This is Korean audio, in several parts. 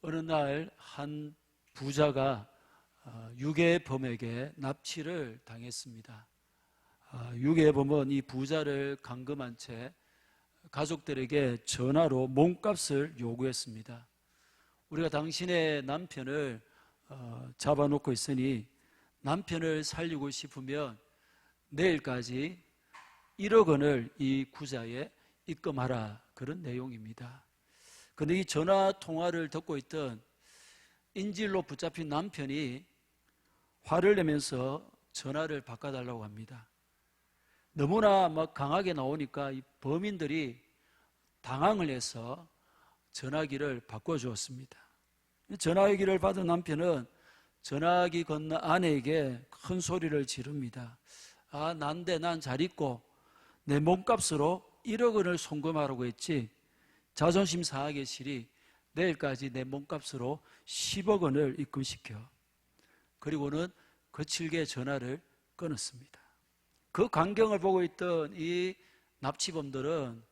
어느 날 한 부자가 유괴범에게 납치를 당했습니다. 유괴범은 이 부자를 감금한 채 가족들에게 전화로 몸값을 요구했습니다. 우리가 당신의 남편을 잡아놓고 있으니 남편을 살리고 싶으면 내일까지 1억 원을 이 구자에 입금하라, 그런 내용입니다. 그런데 이 전화 통화를 듣고 있던 인질로 붙잡힌 남편이 화를 내면서 전화를 바꿔달라고 합니다. 너무나 막 강하게 나오니까 이 범인들이 당황을 해서 전화기를 바꿔주었습니다. 전화기를 받은 남편은 전화기 건너 아내에게 큰 소리를 지릅니다. 난데 난 잘 있고 내 몸값으로 1억 원을 송금하라고 했지, 자존심 상하게 시리 내일까지 내 몸값으로 10억 원을 입금시켜. 그리고는 거칠게 전화를 끊었습니다. 그 광경을 보고 있던 이 납치범들은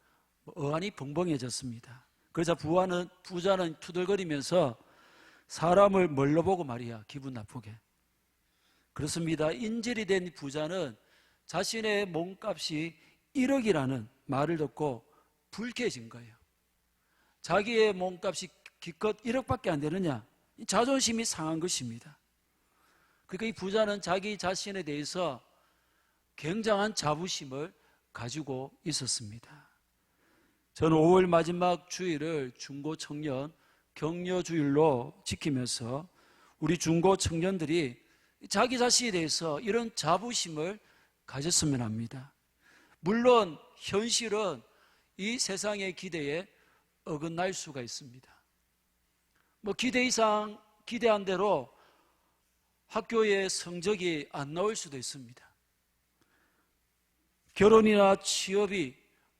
어안이 벙벙해졌습니다. 그래서 부자는 투덜거리면서 사람을 멀러 보고 말이야, 기분 나쁘게. 그렇습니다. 인질이 된 부자는 자신의 몸값이 1억이라는 말을 듣고 불쾌해진 거예요. 자기의 몸값이 기껏 1억밖에 안 되느냐, 자존심이 상한 것입니다. 그러니까 이 부자는 자기 자신에 대해서 굉장한 자부심을 가지고 있었습니다. 저는 5월 마지막 주일을 중고청년 격려주일로 지키면서 우리 중고청년들이 자기 자신에 대해서 이런 자부심을 가졌으면 합니다. 물론 현실은 이 세상의 기대에 어긋날 수가 있습니다. 기대 이상 기대한 대로 학교에 성적이 안 나올 수도 있습니다. 결혼이나 취업이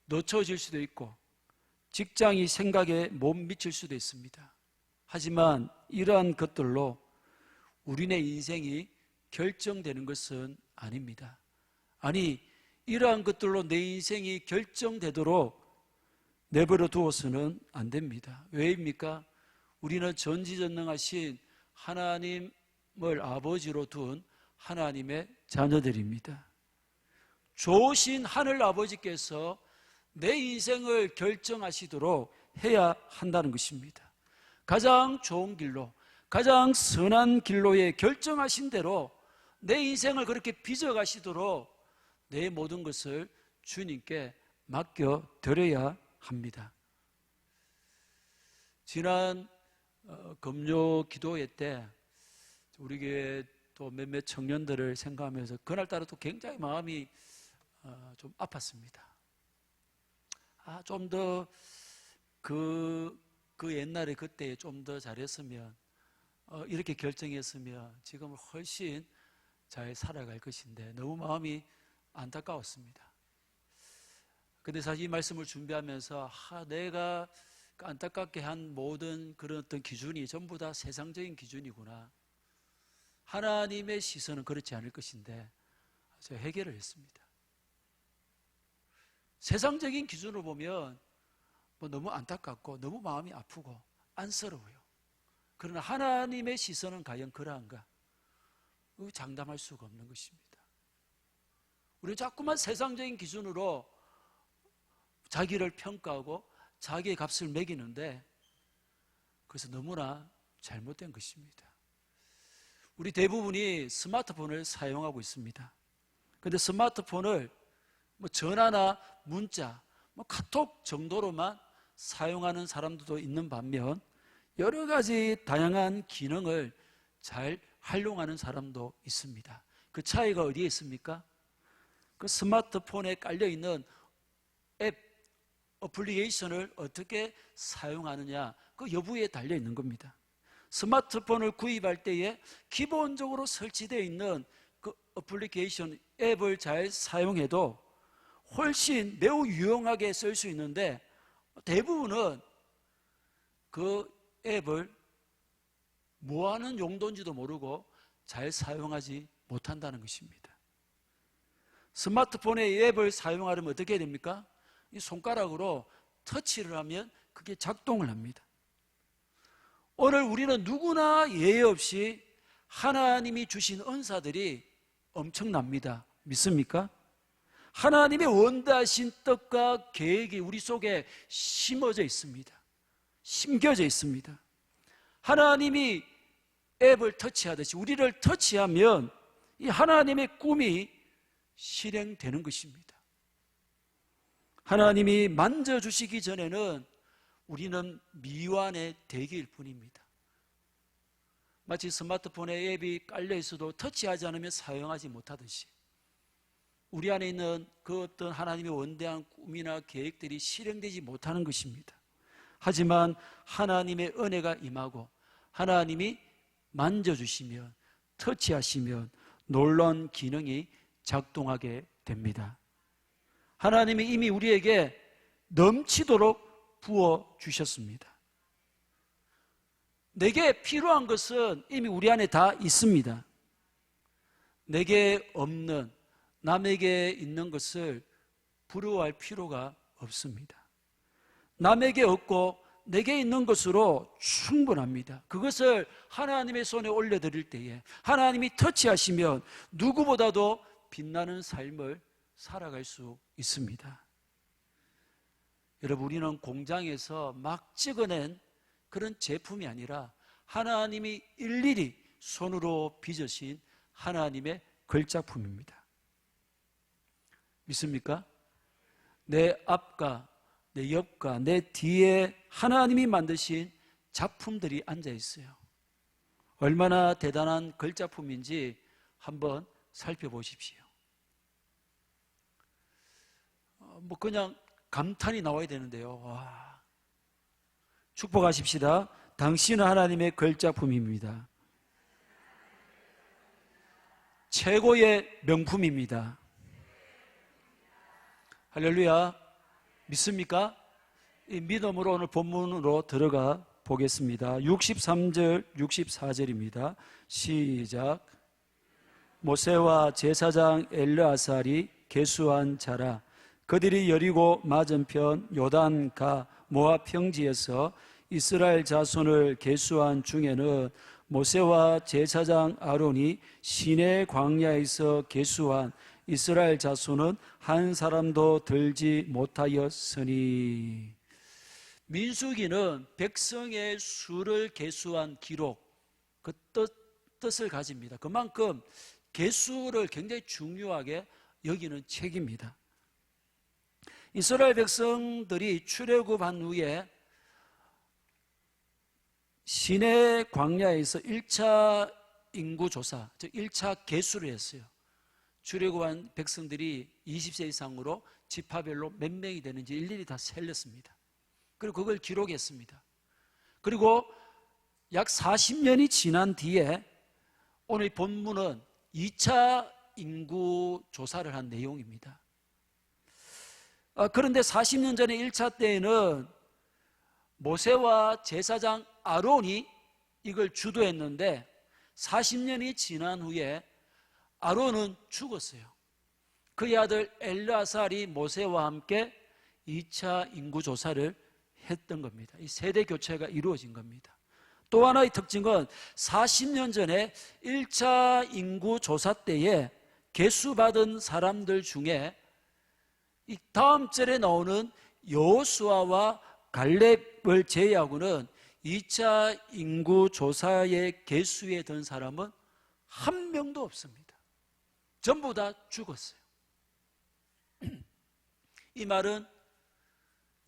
늦춰질 수도 있고 직장이 생각에 못 미칠 수도 있습니다. 하지만 이러한 것들로 우리네 인생이 결정되는 것은 아닙니다. 아니, 이러한 것들로 내 인생이 결정되도록 내버려 두어서는 안 됩니다. 왜입니까? 우리는 전지전능하신 하나님을 아버지로 둔 하나님의 자녀들입니다. 좋으신 하늘 아버지께서 내 인생을 결정하시도록 해야 한다는 것입니다. 가장 좋은 길로, 가장 선한 길로에 결정하신 대로 내 인생을 그렇게 빚어가시도록 내 모든 것을 주님께 맡겨드려야 합니다. 지난 금요 기도회 때 우리 교회 또 몇몇 청년들을 생각하면서 그날따라 또 굉장히 마음이 좀 아팠습니다. 좀 더 그 옛날에 그때 좀 더 잘했으면, 이렇게 결정했으면 지금 훨씬 잘 살아갈 것인데 너무 마음이 안타까웠습니다. 근데 사실 이 말씀을 준비하면서 내가 안타깝게 한 모든 그런 어떤 기준이 전부 다 세상적인 기준이구나. 하나님의 시선은 그렇지 않을 것인데 제가 해결을 했습니다. 세상적인 기준으로 보면 너무 안타깝고 너무 마음이 아프고 안쓰러워요. 그러나 하나님의 시선은 과연 그러한가? 장담할 수가 없는 것입니다. 우리는 자꾸만 세상적인 기준으로 자기를 평가하고 자기의 값을 매기는데 그래서 너무나 잘못된 것입니다. 우리 대부분이 스마트폰을 사용하고 있습니다. 그런데 스마트폰을 전화나 문자, 카톡 정도로만 사용하는 사람들도 있는 반면 여러 가지 다양한 기능을 잘 활용하는 사람도 있습니다. 그 차이가 어디에 있습니까? 그 스마트폰에 깔려있는 앱, 어플리케이션을 어떻게 사용하느냐, 그 여부에 달려있는 겁니다. 스마트폰을 구입할 때에 기본적으로 설치되어 있는 그 어플리케이션, 앱을 잘 사용해도 훨씬 매우 유용하게 쓸 수 있는데 대부분은 그 앱을 뭐하는 용도인지도 모르고 잘 사용하지 못한다는 것입니다. 스마트폰의 앱을 사용하려면 어떻게 해야 됩니까? 이 손가락으로 터치를 하면 그게 작동을 합니다. 오늘 우리는 누구나 예외 없이 하나님이 주신 은사들이 엄청납니다. 믿습니까? 하나님의 원대하신 뜻과 계획이 우리 속에 심어져 있습니다. 심겨져 있습니다. 하나님이 앱을 터치하듯이 우리를 터치하면 이 하나님의 꿈이 실행되는 것입니다. 하나님이 만져주시기 전에는 우리는 미완의 대기일 뿐입니다. 마치 스마트폰에 앱이 깔려 있어도 터치하지 않으면 사용하지 못하듯이 우리 안에 있는 그 어떤 하나님의 원대한 꿈이나 계획들이 실행되지 못하는 것입니다. 하지만 하나님의 은혜가 임하고 하나님이 만져주시면, 터치하시면 놀라운 기능이 작동하게 됩니다. 하나님이 이미 우리에게 넘치도록 부어주셨습니다. 내게 필요한 것은 이미 우리 안에 다 있습니다. 내게 없는, 남에게 있는 것을 부러워할 필요가 없습니다. 남에게 없고 내게 있는 것으로 충분합니다. 그것을 하나님의 손에 올려드릴 때에 하나님이 터치하시면 누구보다도 빛나는 삶을 살아갈 수 있습니다. 여러분, 우리는 공장에서 막 찍어낸 그런 제품이 아니라 하나님이 일일이 손으로 빚으신 하나님의 걸작품입니다. 믿습니까? 내 앞과 내 옆과 내 뒤에 하나님이 만드신 작품들이 앉아 있어요. 얼마나 대단한 걸작품인지 한번 살펴보십시오. 그냥 감탄이 나와야 되는데요. 와. 축복하십시다. 당신은 하나님의 걸작품입니다. 최고의 명품입니다. 할렐루야. 믿습니까? 이 믿음으로 오늘 본문으로 들어가 보겠습니다. 63절, 64절입니다. 시작. 모세와 제사장 엘르아살이 계수한 자라. 그들이 여리고 맞은편 요단가 모압 평지에서 이스라엘 자손을 계수한 중에는 모세와 제사장 아론이 시내 광야에서 계수한 이스라엘 자손은 한 사람도 들지 못하였으니. 민수기는 백성의 수를 계수한 기록, 그 뜻을 가집니다. 그만큼 계수를 굉장히 중요하게 여기는 책입니다. 이스라엘 백성들이 출애굽한 후에 시내 광야에서 1차 인구조사, 즉 1차 계수를 했어요. 출애굽한 백성들이 20세 이상으로 지파별로 몇 명이 되는지 일일이 다 셀렸습니다. 그리고 그걸 기록했습니다. 그리고 약 40년이 지난 뒤에 오늘 본문은 2차 인구 조사를 한 내용입니다. 그런데 40년 전에 1차 때에는 모세와 제사장 아론이 이걸 주도했는데 40년이 지난 후에 아론은 죽었어요. 그의 아들 엘르아살이 모세와 함께 2차 인구조사를 했던 겁니다. 이 세대 교체가 이루어진 겁니다. 또 하나의 특징은 40년 전에 1차 인구조사 때에 계수받은 사람들 중에 이 다음 절에 나오는 여호수아와 갈렙을 제외하고는 2차 인구조사의 계수에 든 사람은 한 명도 없습니다. 전부 다 죽었어요. 이 말은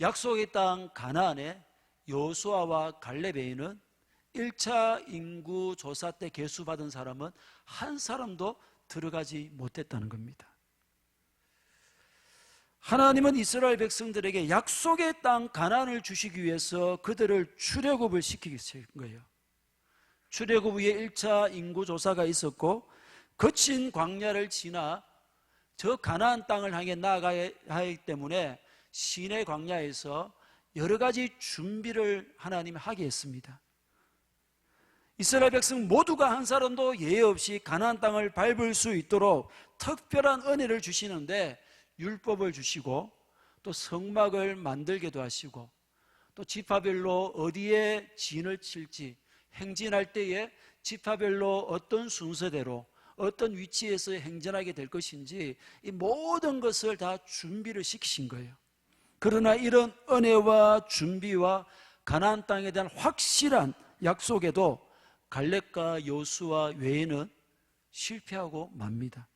약속의 땅 가나안에 여호수아와 갈렙에는 1차 인구조사 때 계수받은 사람은 한 사람도 들어가지 못했다는 겁니다. 하나님은 이스라엘 백성들에게 약속의 땅 가나안을 주시기 위해서 그들을 출애굽을 시키신 거예요. 출애굽 후에 1차 인구조사가 있었고 거친 광야를 지나 저 가나안 땅을 향해 나아가야 하기 때문에 시내 광야에서 여러 가지 준비를 하나님이 하게 했습니다. 이스라엘 백성 모두가 한 사람도 예외 없이 가나안 땅을 밟을 수 있도록 특별한 은혜를 주시는데 율법을 주시고 또 성막을 만들게도 하시고 또 지파별로 어디에 진을 칠지, 행진할 때에 지파별로 어떤 순서대로 어떤 위치에서 행진하게 될 것인지 이 모든 것을 다 준비를 시키신 거예요. 그러나 이런 은혜와 준비와 가나안 땅에 대한 확실한 약속에도 갈렙과 여호수아 외에는 실패하고 맙니다.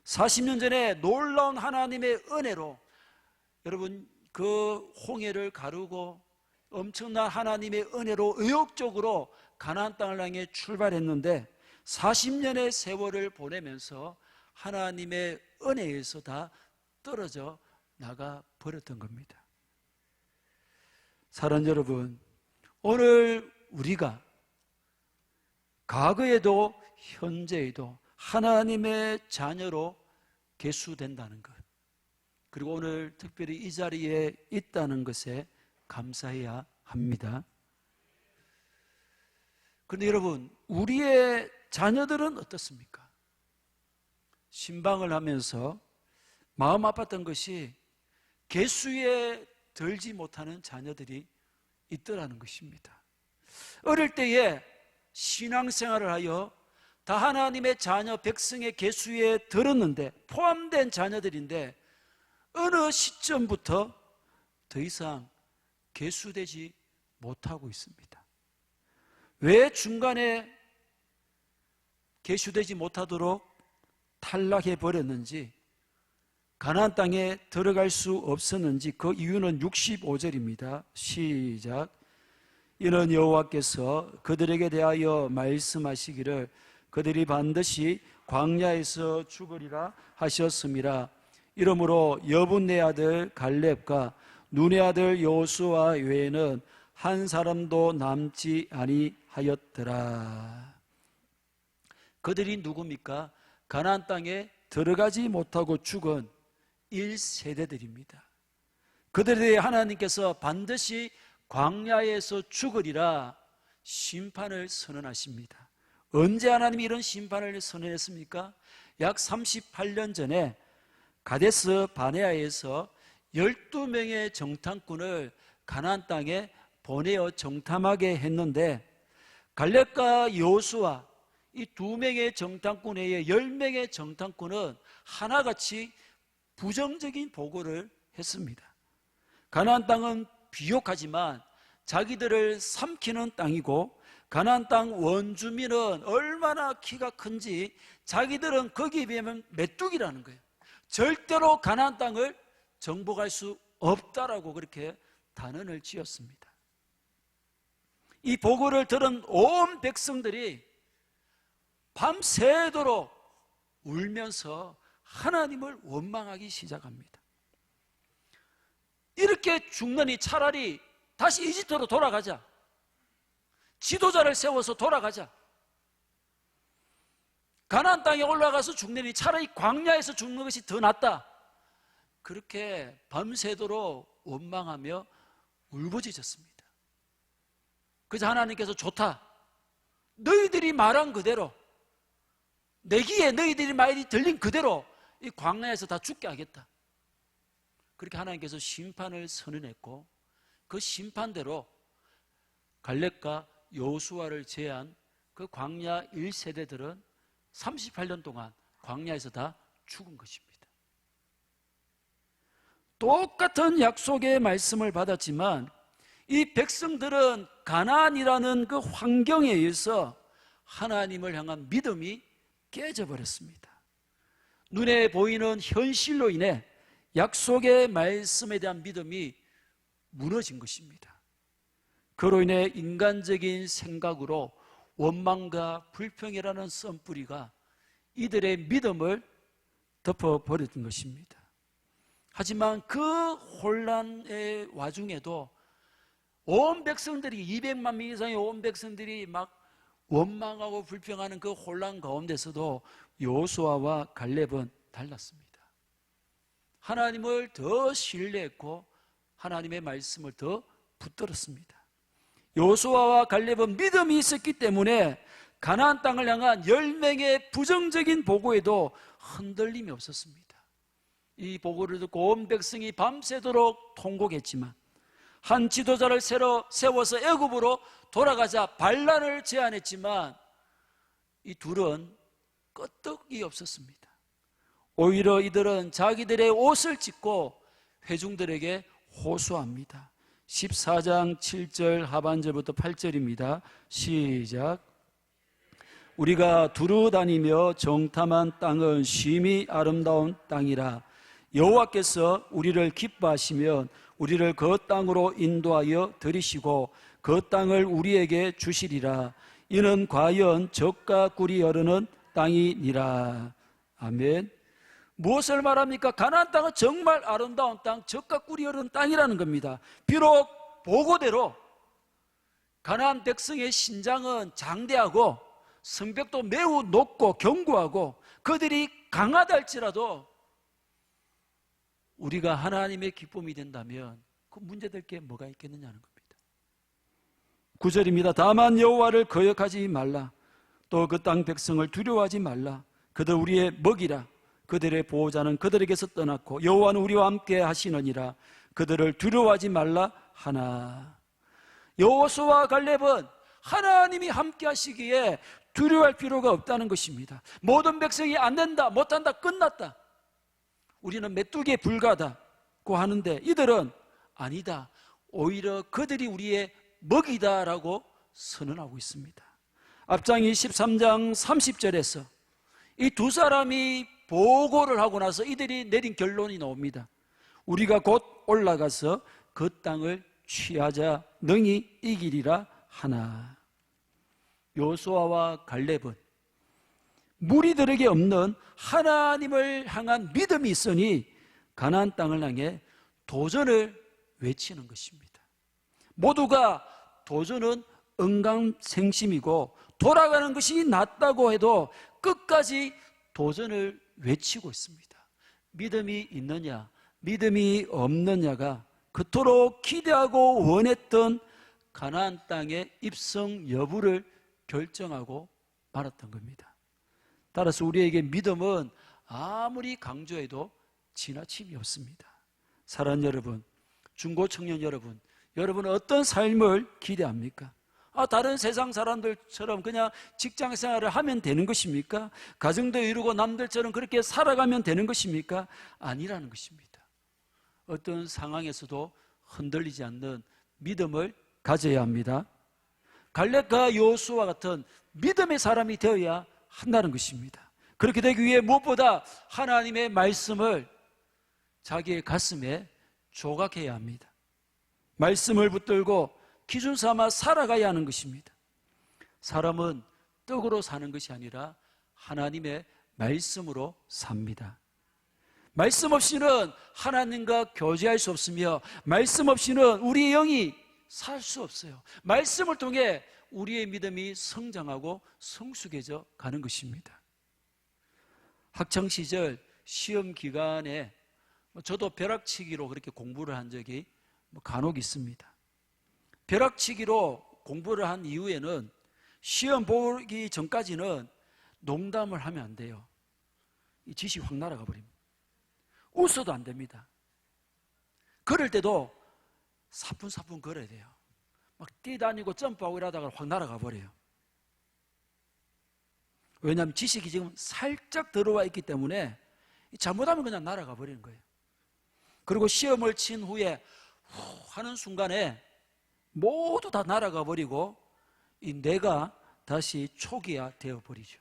40년 전에 놀라운 하나님의 은혜로 여러분 그 홍해를 가르고 엄청난 하나님의 은혜로 의욕적으로 가나안 땅을 향해 출발했는데 40년의 세월을 보내면서 하나님의 은혜에서 다 떨어져 나가 버렸던 겁니다. 사랑하는 여러분, 오늘 우리가 과거에도 현재에도 하나님의 자녀로 계수된다는 것, 그리고 오늘 특별히 이 자리에 있다는 것에 감사해야 합니다. 그런데 여러분, 우리의 자녀들은 어떻습니까? 신방을 하면서 마음 아팠던 것이 계수에 들지 못하는 자녀들이 있더라는 것입니다. 어릴 때에 신앙생활을 하여 다 하나님의 자녀 백성의 계수에 들었는데 포함된 자녀들인데 어느 시점부터 더 이상 계수되지 못하고 있습니다. 왜 중간에 계수되지 못하도록 탈락해 버렸는지, 가나안 땅에 들어갈 수 없었는지 그 이유는 65절입니다. 시작. 이는 여호와께서 그들에게 대하여 말씀하시기를 그들이 반드시 광야에서 죽으리라 하셨음이라. 이러므로 여분네 아들 갈렙과 눈의 아들 여호수아 외에는 한 사람도 남지 아니하였더라. 그들이 누굽니까? 가나안 땅에 들어가지 못하고 죽은 1세대들입니다. 그들에 대해 하나님께서 반드시 광야에서 죽으리라 심판을 선언하십니다. 언제 하나님이 이런 심판을 선언했습니까? 약 38년 전에 가데스 바네아에서 12명의 정탐꾼을 가나안 땅에 보내어 정탐하게 했는데 갈렙과 여호수아 이 2명의 정탐꾼에 의해 10명의 정탐꾼은 하나같이 부정적인 보고를 했습니다. 가나안 땅은 비옥하지만 자기들을 삼키는 땅이고 가나안 땅 원주민은 얼마나 키가 큰지 자기들은 거기에 비하면 메뚜기라는 거예요. 절대로 가나안 땅을 정복할 수 없다라고 그렇게 단언을 지었습니다. 이 보고를 들은 온 백성들이 밤새도록 울면서 하나님을 원망하기 시작합니다. 이렇게 죽느니 차라리 다시 이집트로 돌아가자. 지도자를 세워서 돌아가자. 가나안 땅에 올라가서 죽느니 차라리 광야에서 죽는 것이 더 낫다. 그렇게 밤새도록 원망하며 울부짖었습니다. 그래서 하나님께서 좋다. 너희들이 말한 그대로 내 귀에 너희들이 말이 들린 그대로 이 광야에서 다 죽게 하겠다. 그렇게 하나님께서 심판을 선언했고 그 심판대로 갈렙과 여호수아를 제한 그 광야 1세대들은 38년 동안 광야에서 다 죽은 것입니다. 똑같은 약속의 말씀을 받았지만 이 백성들은 가나안이라는 그 환경에 의해서 하나님을 향한 믿음이 깨져버렸습니다. 눈에 보이는 현실로 인해 약속의 말씀에 대한 믿음이 무너진 것입니다. 그로 인해 인간적인 생각으로 원망과 불평이라는 썬뿌리가 이들의 믿음을 덮어버렸던 것입니다. 하지만 그 혼란의 와중에도 온 백성들이 200만 명 이상의 온 백성들이 막 원망하고 불평하는 그 혼란 가운데서도 여호수아와 갈렙은 달랐습니다. 하나님을 더 신뢰했고 하나님의 말씀을 더 붙들었습니다. 여호수아와 갈렙은 믿음이 있었기 때문에 가나안 땅을 향한 10명의 부정적인 보고에도 흔들림이 없었습니다. 이 보고를 듣고 온 백성이 밤새도록 통곡했지만 한 지도자를 새로 세워서 애굽으로 돌아가자 반란을 제안했지만 이 둘은 끄떡이 없었습니다. 오히려 이들은 자기들의 옷을 찢고 회중들에게 호소합니다. 14장 7절 하반절부터 8절입니다. 시작. 우리가 두루 다니며 정탐한 땅은 쉼이 아름다운 땅이라. 여호와께서 우리를 기뻐하시면 우리를 그 땅으로 인도하여 들이시고 그 땅을 우리에게 주시리라. 이는 과연 젖과 꿀이 흐르는 땅이니라. 아멘. 무엇을 말합니까? 가나안 땅은 정말 아름다운 땅, 젖과 꿀이 흐르는 땅이라는 겁니다. 비록 보고대로 가나안 백성의 신장은 장대하고 성벽도 매우 높고 견고하고 그들이 강하다 할지라도 우리가 하나님의 기쁨이 된다면 그 문제될 게 뭐가 있겠느냐는 겁니다. 9절입니다. 다만 여호와를 거역하지 말라. 또 그 땅 백성을 두려워하지 말라. 그들 우리의 먹이라. 그들의 보호자는 그들에게서 떠났고 여호와는 우리와 함께 하시느니라. 그들을 두려워하지 말라 하나. 여호수아와 갈렙은 하나님이 함께 하시기에 두려워할 필요가 없다는 것입니다. 모든 백성이 안 된다, 못한다, 끝났다, 우리는 메뚜기에 불과하다고 하는데 이들은 아니다, 오히려 그들이 우리의 먹이다라고 선언하고 있습니다. 앞장이 13장 30절에서 이 두 사람이 보고를 하고 나서 이들이 내린 결론이 나옵니다. 우리가 곧 올라가서 그 땅을 취하자 능히 이기리라 하나. 여호수아와 갈렙은 무리들에게 없는 하나님을 향한 믿음이 있으니 가나안 땅을 향해 도전을 외치는 것입니다. 모두가 도전은 응강생심이고 돌아가는 것이 낫다고 해도 끝까지 도전을 외치고 있습니다. 믿음이 있느냐 믿음이 없느냐가 그토록 기대하고 원했던 가나안 땅의 입성 여부를 결정하고 말았던 겁니다. 따라서 우리에게 믿음은 아무리 강조해도 지나침이 없습니다. 사랑하는 여러분, 중고청년 여러분, 여러분은 어떤 삶을 기대합니까? 다른 세상 사람들처럼 그냥 직장 생활을 하면 되는 것입니까? 가정도 이루고 남들처럼 그렇게 살아가면 되는 것입니까? 아니라는 것입니다. 어떤 상황에서도 흔들리지 않는 믿음을 가져야 합니다. 갈렙과 여호수아와 같은 믿음의 사람이 되어야 한다는 것입니다. 그렇게 되기 위해 무엇보다 하나님의 말씀을 자기의 가슴에 조각해야 합니다. 말씀을 붙들고 기준 삼아 살아가야 하는 것입니다. 사람은 떡으로 사는 것이 아니라 하나님의 말씀으로 삽니다. 말씀 없이는 하나님과 교제할 수 없으며 말씀 없이는 우리의 영이 살 수 없어요. 말씀을 통해 우리의 믿음이 성장하고 성숙해져 가는 것입니다. 학창시절 시험 기간에 저도 벼락치기로 그렇게 공부를 한 적이 간혹 있습니다. 벼락치기로 공부를 한 이후에는 시험 보기 전까지는 농담을 하면 안 돼요. 이 짓이 확 날아가 버립니다. 웃어도 안 됩니다. 걸을 때도 사뿐사뿐 걸어야 돼요. 막 뛰다니고 점프하고 이러다가 확 날아가 버려요. 왜냐하면 지식이 지금 살짝 들어와 있기 때문에 잘못하면 그냥 날아가 버리는 거예요. 그리고 시험을 친 후에 하는 순간에 모두 다 날아가 버리고 이 내가 다시 초기화 되어 버리죠.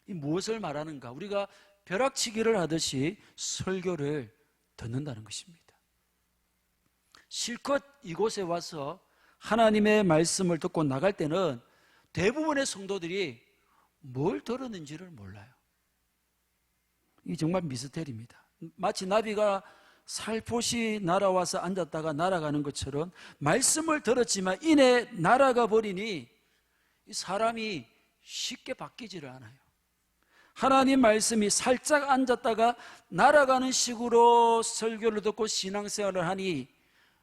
이 무엇을 말하는가? 우리가 벼락치기를 하듯이 설교를 듣는다는 것입니다. 실컷 이곳에 와서 하나님의 말씀을 듣고 나갈 때는 대부분의 성도들이 뭘 들었는지를 몰라요. 이게 정말 미스테리입니다. 마치 나비가 살포시 날아와서 앉았다가 날아가는 것처럼 말씀을 들었지만 이내 날아가 버리니 사람이 쉽게 바뀌지를 않아요. 하나님 말씀이 살짝 앉았다가 날아가는 식으로 설교를 듣고 신앙생활을 하니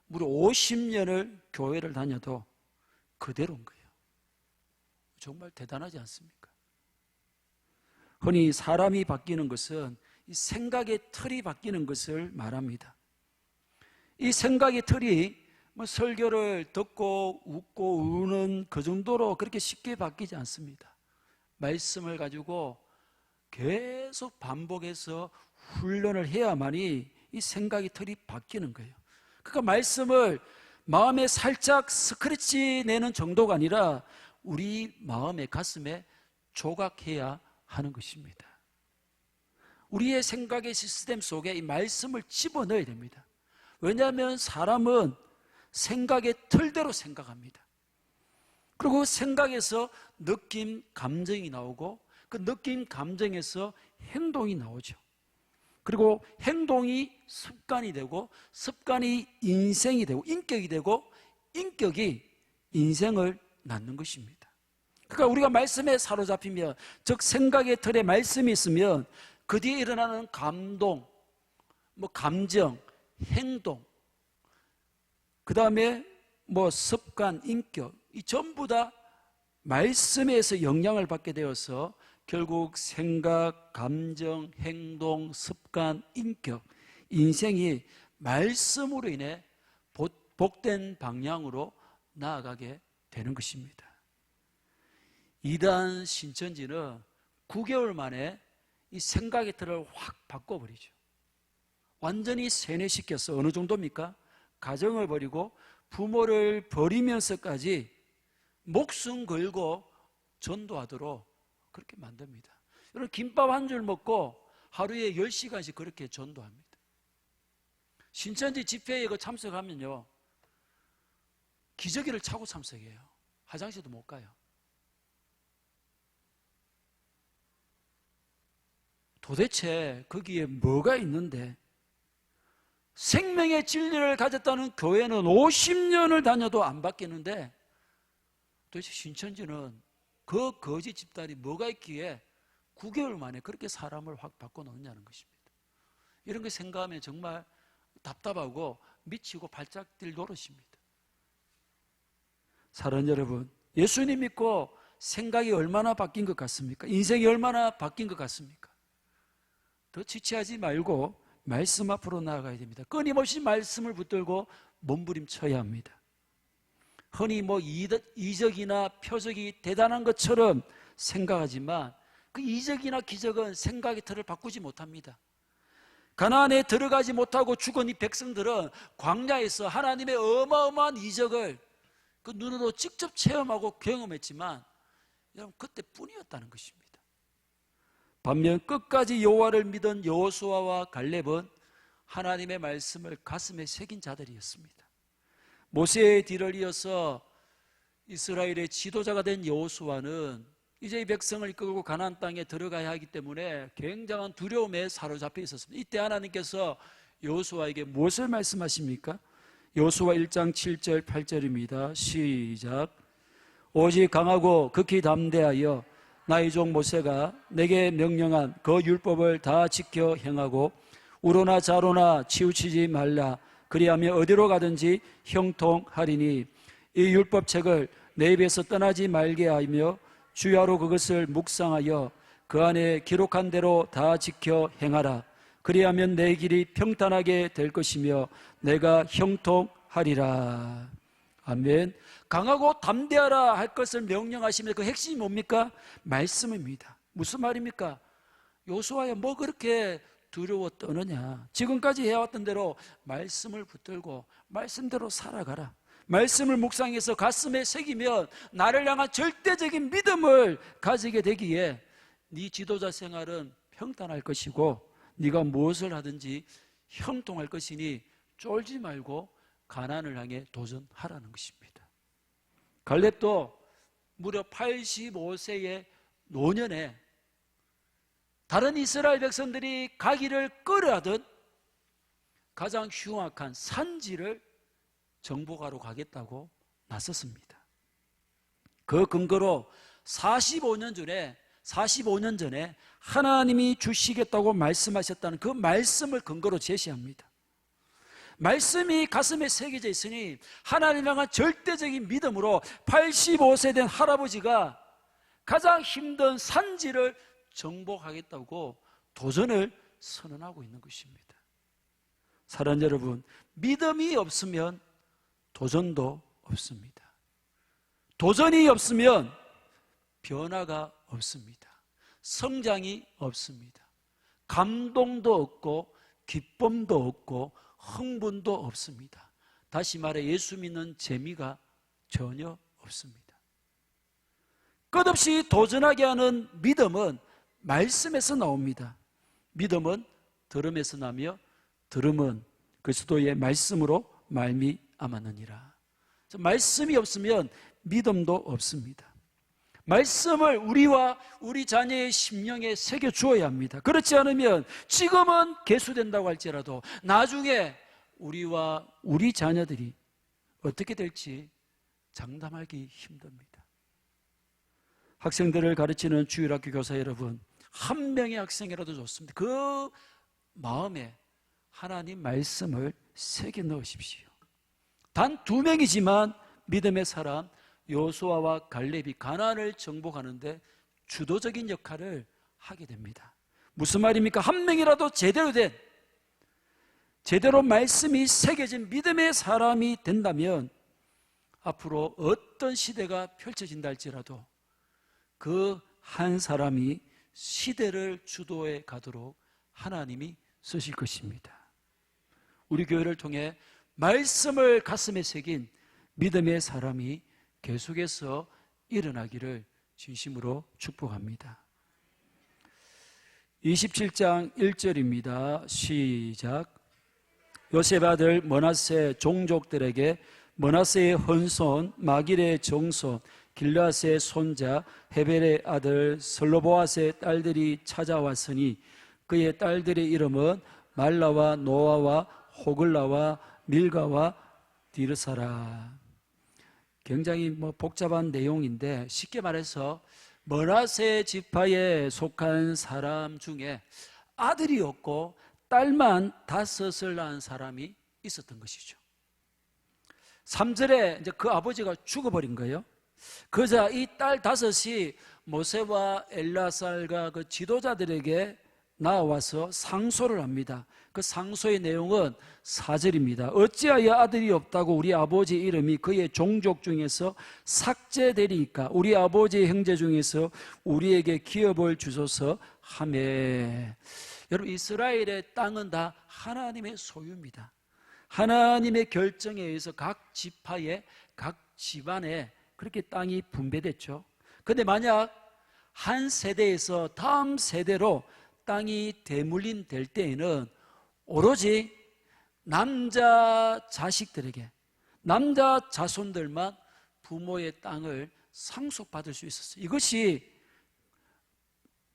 무려 50년을 교회를 다녀도 그대로인 거예요. 정말 대단하지 않습니까? 흔히 사람이 바뀌는 것은 이 생각의 틀이 바뀌는 것을 말합니다. 이 생각의 틀이 뭐 설교를 듣고 웃고 우는 그 정도로 그렇게 쉽게 바뀌지 않습니다. 말씀을 가지고 계속 반복해서 훈련을 해야만이 이 생각의 틀이 바뀌는 거예요. 그러니까 말씀을 마음에 살짝 스크래치 내는 정도가 아니라 우리 마음의 가슴에 조각해야 하는 것입니다. 우리의 생각의 시스템 속에 이 말씀을 집어넣어야 됩니다. 왜냐하면 사람은 생각의 틀대로 생각합니다. 그리고 생각에서 느낌, 감정이 나오고 그 느낌, 감정에서 행동이 나오죠. 그리고 행동이 습관이 되고 습관이 인생이 되고 인격이 되고 인격이 인생을 낳는 것입니다. 그러니까 우리가 말씀에 사로잡히면, 즉 생각의 틀에 말씀이 있으면 그 뒤에 일어나는 감동, 감정, 행동, 그 다음에 습관, 인격, 이 전부 다 말씀에서 영향을 받게 되어서 결국 생각, 감정, 행동, 습관, 인격, 인생이 말씀으로 인해 복된 방향으로 나아가게 되는 것입니다. 이단 신천지는 9개월 만에 이 생각의 틀을 확 바꿔버리죠. 완전히 세뇌시켜서 어느 정도입니까? 가정을 버리고 부모를 버리면서까지 목숨 걸고 전도하도록 그렇게 만듭니다. 여러분, 김밥 한 줄 먹고 하루에 10시간씩 그렇게 전도합니다. 신천지 집회에 참석하면요, 기저귀를 차고 참석해요. 화장실도 못 가요. 도대체 거기에 뭐가 있는데, 생명의 진리를 가졌다는 교회는 50년을 다녀도 안 바뀌는데 도대체 신천지는 그 거짓 집단이 뭐가 있기에 9개월 만에 그렇게 사람을 확 바꿔놓느냐는 것입니다. 이런 거 생각하면 정말 답답하고 미치고 발작 뛸 노릇입니다. 사랑하는 여러분, 예수님 믿고 생각이 얼마나 바뀐 것 같습니까? 인생이 얼마나 바뀐 것 같습니까? 더 지체하지 말고 말씀 앞으로 나아가야 됩니다. 끊임없이 말씀을 붙들고 몸부림쳐야 합니다. 흔히 이적이나 표적이 대단한 것처럼 생각하지만 그 이적이나 기적은 생각의 틀을 바꾸지 못합니다. 가나안에 들어가지 못하고 죽은 이 백성들은 광야에서 하나님의 어마어마한 이적을 그 눈으로 직접 체험하고 경험했지만 여러분, 그때뿐이었다는 것입니다. 반면 끝까지 여호와를 믿은 여호수아와 갈렙은 하나님의 말씀을 가슴에 새긴 자들이었습니다. 모세의 뒤를 이어서 이스라엘의 지도자가 된 여호수아는 이제 이 백성을 이끌고 가나안 땅에 들어가야 하기 때문에 굉장한 두려움에 사로잡혀 있었습니다. 이때 하나님께서 여호수아에게 무엇을 말씀하십니까? 여호수아 1장 7절 8절입니다. 시작. 오직 강하고 극히 담대하여 나의 종 모세가 내게 명령한 그 율법을 다 지켜 행하고 우로나 좌로나 치우치지 말라. 그리하면 어디로 가든지 형통하리니 이 율법책을 내 입에서 떠나지 말게 하며 주야로 그것을 묵상하여 그 안에 기록한 대로 다 지켜 행하라. 그리하면 내 길이 평탄하게 될 것이며 내가 형통하리라. 아멘. 강하고 담대하라 할 것을 명령하시면 그 핵심이 뭡니까? 말씀입니다. 무슨 말입니까? 여호수아야, 뭐 그렇게 두려워 떠느냐? 지금까지 해왔던 대로 말씀을 붙들고 말씀대로 살아가라. 말씀을 묵상해서 가슴에 새기면 나를 향한 절대적인 믿음을 가지게 되기에 네 지도자 생활은 평탄할 것이고 네가 무엇을 하든지 형통할 것이니 쫄지 말고 가나안을 향해 도전하라는 것입니다. 갈렙도 무려 85세의 노년에 다른 이스라엘 백성들이 가기를 꺼려하던 가장 흉악한 산지를 정복하러 가겠다고 나섰습니다. 그 근거로 45년 전에 하나님이 주시겠다고 말씀하셨다는 그 말씀을 근거로 제시합니다. 말씀이 가슴에 새겨져 있으니 하나님 향한 절대적인 믿음으로 85세 된 할아버지가 가장 힘든 산지를 정복하겠다고 도전을 선언하고 있는 것입니다. 사랑하는 여러분, 믿음이 없으면 도전도 없습니다. 도전이 없으면 변화가 없습니다. 성장이 없습니다. 감동도 없고 기쁨도 없고 흥분도 없습니다. 다시 말해 예수 믿는 재미가 전혀 없습니다. 끝없이 도전하게 하는 믿음은 말씀에서 나옵니다. 믿음은 들음에서 나며 들음은 그리스도의 말씀으로 말미암았느니라. 말씀이 없으면 믿음도 없습니다. 말씀을 우리와 우리 자녀의 심령에 새겨 주어야 합니다. 그렇지 않으면 지금은 개수된다고 할지라도 나중에 우리와 우리 자녀들이 어떻게 될지 장담하기 힘듭니다. 학생들을 가르치는 주일학교 교사 여러분, 한 명의 학생이라도 좋습니다. 그 마음에 하나님 말씀을 새겨 넣으십시오. 단 2명이지만 믿음의 사람 여호수아와 갈렙이 가나안을 정복하는데 주도적인 역할을 하게 됩니다. 무슨 말입니까? 한 명이라도 제대로 말씀이 새겨진 믿음의 사람이 된다면 앞으로 어떤 시대가 펼쳐진다 할지라도 그 한 사람이 시대를 주도해 가도록 하나님이 쓰실 것입니다. 우리 교회를 통해 말씀을 가슴에 새긴 믿음의 사람이 계속해서 일어나기를 진심으로 축복합니다. 27장 1절입니다. 시작. 요셉 아들 므낫세 종족들에게 므낫세의 헌손 마길의 정손 길르앗의 손자 헤벨의 아들 슬로보앗의 딸들이 찾아왔으니 그의 딸들의 이름은 말라와 노아와 호글라와 밀가와 디르사라. 굉장히 복잡한 내용인데 쉽게 말해서 므낫세 지파에 속한 사람 중에 아들이 없고 딸만 5을 낳은 사람이 있었던 것이죠. 3절에 이제 그 아버지가 죽어버린 거예요. 그러자 이 딸 5이 모세와 엘라살과 그 지도자들에게 나와서 상소를 합니다. 그 상소의 내용은 4절입니다. 어찌하여 아들이 없다고 우리 아버지 이름이 그의 종족 중에서 삭제되리이까? 우리 아버지의 형제 중에서 우리에게 기업을 주소서 하매. 여러분, 이스라엘의 땅은 다 하나님의 소유입니다. 하나님의 결정에 의해서 각 지파에 각 집안에 그렇게 땅이 분배됐죠. 그런데 만약 한 세대에서 다음 세대로 땅이 대물림 될 때에는 오로지 남자 자식들에게, 남자 자손들만 부모의 땅을 상속받을 수 있었어요. 이것이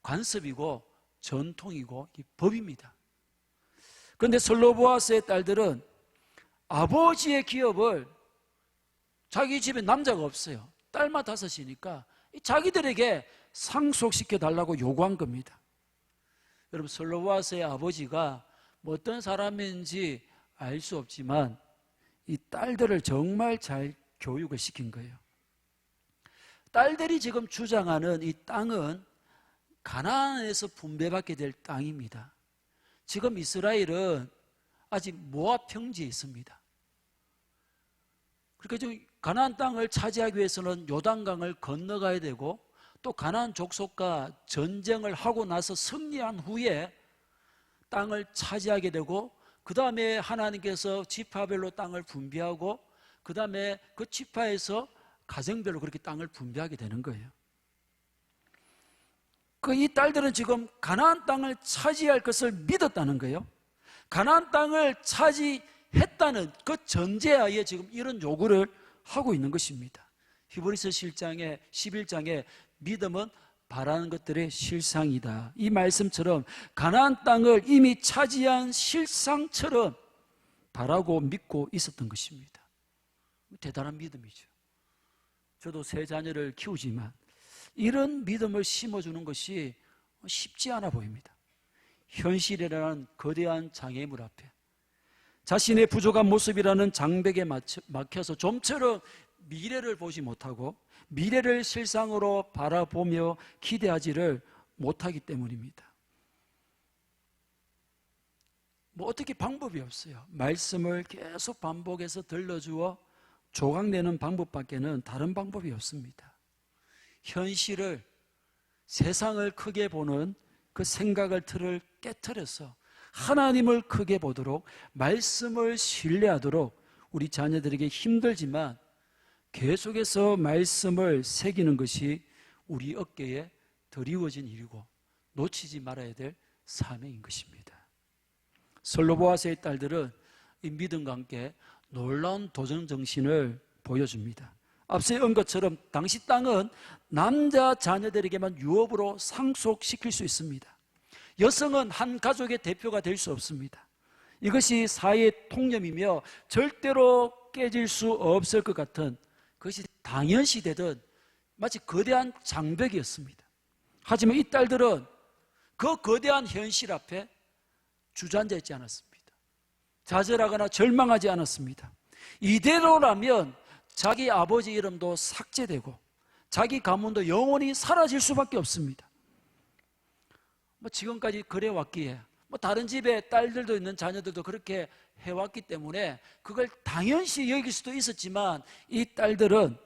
관습이고 전통이고 법입니다. 그런데 슬로보아스의 딸들은 아버지의 기업을, 자기 집에 남자가 없어요. 딸만 5이니까 자기들에게 상속시켜 달라고 요구한 겁니다. 여러분, 슬로보아스의 아버지가 어떤 사람인지 알 수 없지만 이 딸들을 정말 잘 교육을 시킨 거예요. 딸들이 지금 주장하는 이 땅은 가나안에서 분배받게 될 땅입니다. 지금 이스라엘은 아직 모압 평지에 있습니다. 그러니까 지금 가나안 땅을 차지하기 위해서는 요단강을 건너가야 되고, 또 가나안 족속과 전쟁을 하고 나서 승리한 후에 땅을 차지하게 되고, 그 다음에 하나님께서 지파별로 땅을 분배하고, 그 다음에 그 지파에서 가정별로 그렇게 땅을 분배하게 되는 거예요. 이 딸들은 지금 가나안 땅을 차지할 것을 믿었다는 거예요. 가나안 땅을 차지했다는 그 전제하에 지금 이런 요구를 하고 있는 것입니다. 히브리서 11장에 믿음은 바라는 것들의 실상이다. 이 말씀처럼 가나안 땅을 이미 차지한 실상처럼 바라고 믿고 있었던 것입니다. 대단한 믿음이죠. 저도 3 자녀를 키우지만 이런 믿음을 심어주는 것이 쉽지 않아 보입니다. 현실이라는 거대한 장애물 앞에 자신의 부족한 모습이라는 장벽에 막혀서 좀처럼 미래를 보지 못하고 미래를 실상으로 바라보며 기대하지를 못하기 때문입니다. 어떻게 방법이 없어요. 말씀을 계속 반복해서 들려주어 조각내는 방법밖에는 다른 방법이 없습니다. 현실을, 세상을 크게 보는 그 생각을 틀을 깨트려서 하나님을 크게 보도록, 말씀을 신뢰하도록 우리 자녀들에게 힘들지만 계속해서 말씀을 새기는 것이 우리 어깨에 드리워진 일이고 놓치지 말아야 될 사명인 것입니다. 슬로보아스의 딸들은 이 믿음과 함께 놀라운 도전 정신을 보여줍니다. 앞서 온 것처럼 당시 땅은 남자 자녀들에게만 유업으로 상속시킬 수 있습니다. 여성은 한 가족의 대표가 될 수 없습니다. 이것이 사회의 통념이며 절대로 깨질 수 없을 것 같은, 그것이 당연시되던 마치 거대한 장벽이었습니다. 하지만 이 딸들은 그 거대한 현실 앞에 주저앉아 있지 않았습니다. 좌절하거나 절망하지 않았습니다. 이대로라면 자기 아버지 이름도 삭제되고 자기 가문도 영원히 사라질 수밖에 없습니다. 지금까지 그래왔기에 다른 집에 딸들도 있는 자녀들도 그렇게 해왔기 때문에 그걸 당연시 여길 수도 있었지만 이 딸들은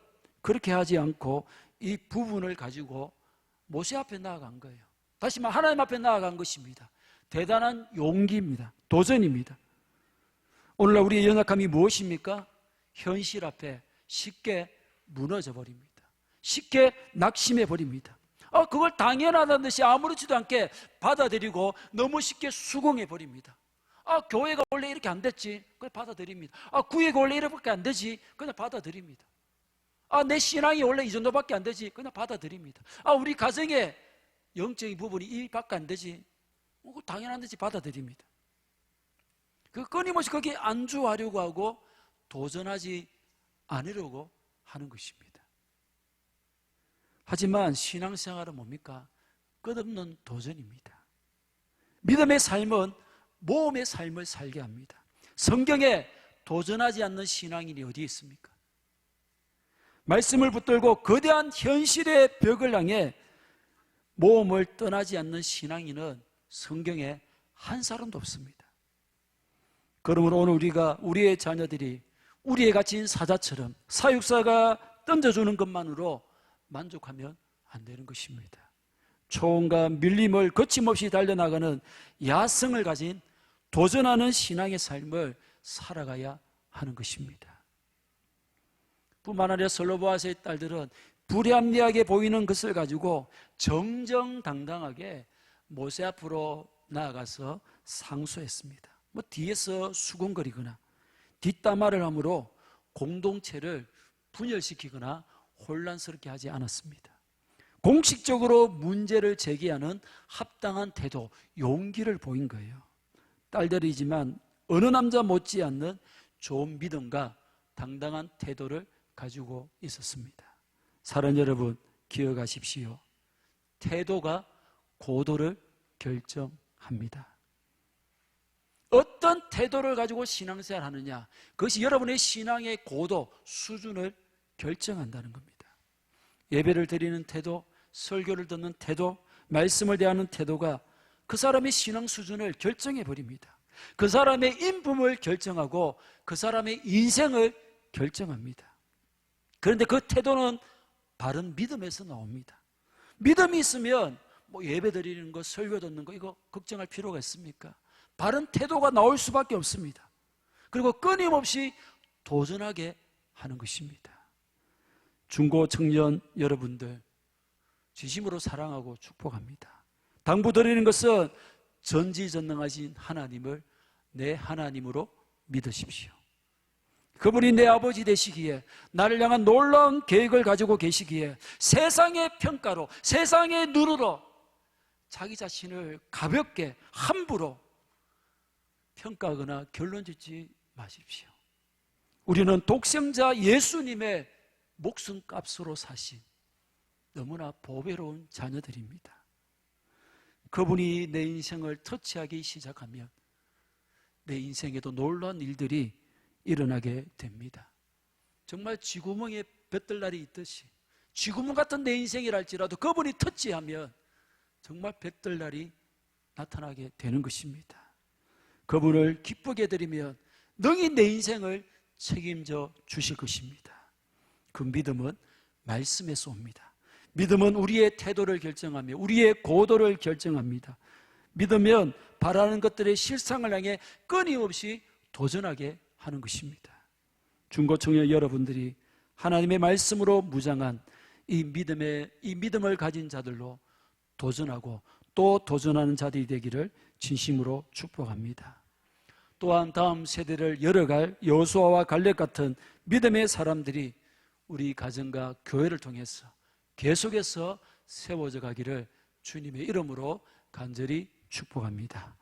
그렇게 하지 않고 이 부분을 가지고 모세 앞에 나아간 거예요. 다시 말해 하나님 앞에 나아간 것입니다. 대단한 용기입니다. 도전입니다. 오늘날 우리의 연약함이 무엇입니까? 현실 앞에 쉽게 무너져 버립니다. 쉽게 낙심해 버립니다. 그걸 당연하다는 듯이 아무렇지도 않게 받아들이고 너무 쉽게 수긍해 버립니다. 교회가 원래 이렇게 안 됐지, 그냥 받아들입니다. 구회가 원래 이렇게 안 되지, 그냥 받아들입니다. 내 신앙이 원래 이 정도밖에 안 되지, 그냥 받아들입니다. 우리 가정의 영적인 부분이 이밖에 안 되지, 당연한 듯이 받아들입니다. 끊임없이 거기에 안주하려고 하고 도전하지 않으려고 하는 것입니다. 하지만 신앙생활은 뭡니까? 끝없는 도전입니다. 믿음의 삶은 모험의 삶을 살게 합니다. 성경에 도전하지 않는 신앙인이 어디 있습니까? 말씀을 붙들고 거대한 현실의 벽을 향해 모험을 떠나지 않는 신앙인은 성경에 한 사람도 없습니다. 그러므로 오늘 우리의 자녀들이 우리의 갇힌 사자처럼 사육사가 던져주는 것만으로 만족하면 안 되는 것입니다. 초원과 밀림을 거침없이 달려나가는 야성을 가진 도전하는 신앙의 삶을 살아가야 하는 것입니다. 뿐만 아니라 슬로보아스의 딸들은 불합리하게 보이는 것을 가지고 정정당당하게 모세 앞으로 나아가서 상소했습니다. 뒤에서 수군거리거나 뒷담화를 함으로 공동체를 분열시키거나 혼란스럽게 하지 않았습니다. 공식적으로 문제를 제기하는 합당한 태도, 용기를 보인 거예요. 딸들이지만 어느 남자 못지않는 좋은 믿음과 당당한 태도를 가지고 있었습니다. 사랑 여러분, 기억하십시오. 태도가 고도를 결정합니다. 어떤 태도를 가지고 신앙생활을 하느냐, 그것이 여러분의 신앙의 고도, 수준을 결정한다는 겁니다. 예배를 드리는 태도, 설교를 듣는 태도, 말씀을 대하는 태도가 그 사람의 신앙 수준을 결정해 버립니다. 그 사람의 인품을 결정하고 그 사람의 인생을 결정합니다. 그런데 그 태도는 바른 믿음에서 나옵니다. 믿음이 있으면 예배 드리는 거, 설교 듣는 거 이거 걱정할 필요가 있습니까? 바른 태도가 나올 수밖에 없습니다. 그리고 끊임없이 도전하게 하는 것입니다. 중고 청년 여러분들 진심으로 사랑하고 축복합니다. 당부드리는 것은 전지전능하신 하나님을 내 하나님으로 믿으십시오. 그분이 내 아버지 되시기에, 나를 향한 놀라운 계획을 가지고 계시기에 세상의 평가로, 세상의 눈으로 자기 자신을 가볍게 함부로 평가하거나 결론짓지 마십시오. 우리는 독생자 예수님의 목숨값으로 사신 너무나 보배로운 자녀들입니다. 그분이 내 인생을 터치하기 시작하면 내 인생에도 놀라운 일들이 일어나게 됩니다. 정말 쥐구멍에 뱃들날이 있듯이 쥐구멍 같은 내 인생이랄지라도 그분이 터치하면 정말 뱃들날이 나타나게 되는 것입니다. 그분을 기쁘게 드리면 능히 내 인생을 책임져 주실 것입니다. 그 믿음은 말씀에서 옵니다. 믿음은 우리의 태도를 결정하며 우리의 고도를 결정합니다. 믿으면 바라는 것들의 실상을 향해 끊임없이 도전하게 하는 것입니다. 중고청년 여러분들이 하나님의 말씀으로 무장한 이 믿음을 가진 자들로 도전하고 또 도전하는 자들이 되기를 진심으로 축복합니다. 또한 다음 세대를 열어갈 여호수아와 갈렙 같은 믿음의 사람들이 우리 가정과 교회를 통해서 계속해서 세워져 가기를 주님의 이름으로 간절히 축복합니다.